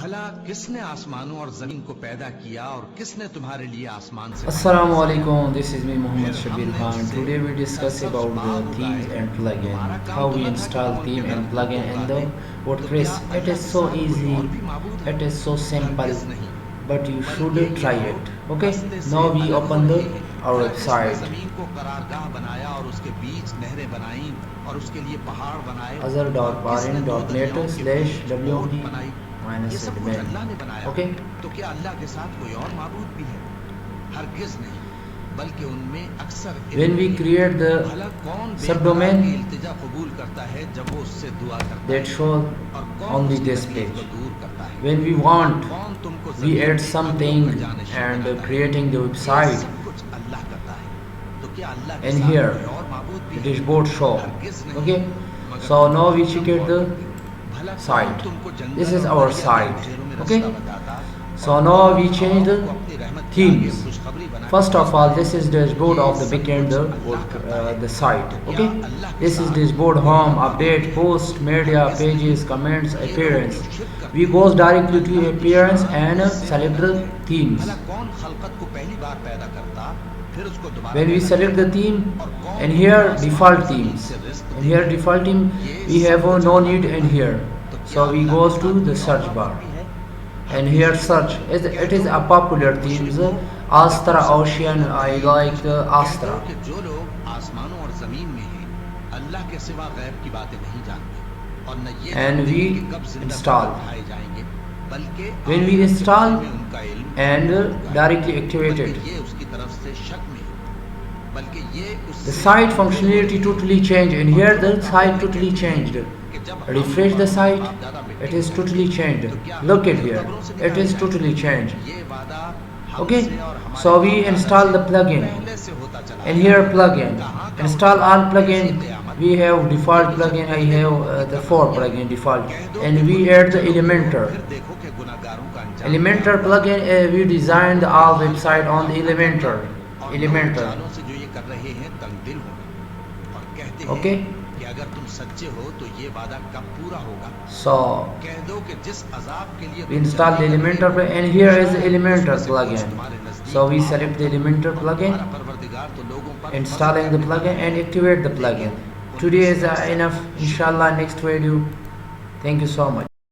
भला किसने आसमानों और जमीन को पैदा किया और किसने तुम्हारे लिए आसमान से Assalamu alaikum, this is me Muhammad Shabir Khan. Today we discuss about the themes and plugin, how we install theme and plugin in the WordPress. It is so easy, it is so simple, but you should try it. Okay, now we open our website. azhar.parin.net/wp-admin. Okay. तो क्या अल्लाह के साथ कोई और माबूद भी है? हरगिज नहीं, बल्कि उनमें अक्सर when we create the subdomain इल्तिजा कबूल करता है जब वो उससे दुआ करता है, that show only this page. When we want, we add something and creating the website, and here the dashboard show. Okay, so now we check it the site. This is our site. Okay, so now we change the themes. First of all, this is dashboard of the backend, the site. Okay, this is dashboard, home, update, post, media, pages, comments, appearance. We goes directly to appearance and select the themes. When we select the theme, and here default themes, and here default theme, we have no need in here. So we goes to the search bar, and here search. It is a popular themes. Astra Ocean, I like the Astra. जो लोग आसमानों और जमीन में हैं, अल्लाह के सिवा गैब की बातें नहीं जानते और न ये And we install. जाएंगे, बल्कि When we install and directly activate it, ये उसकी तरफ से शक में है, बल्कि ये the site functionality totally changed, and here the site totally changed. Refresh the site, it is totally changed. Look at here, it is totally changed. Okay, so we install the plugin, and here plugin, install all plugin. We have default plugin. I have the 4 plugin default, and we add the Elementor plugin. We designed our website on the Elementor. Okay, अगर तुम सच्चे हो तो ये वादा कब पूरा होगा? so कह दो कि जिस अजाब के लिए we install the Elementor, and here is the Elementor plugin. So we select the Elementor plugin, installing the plugin and activate the plugin. Today is enough. Inshallah, next video. Thank you so much.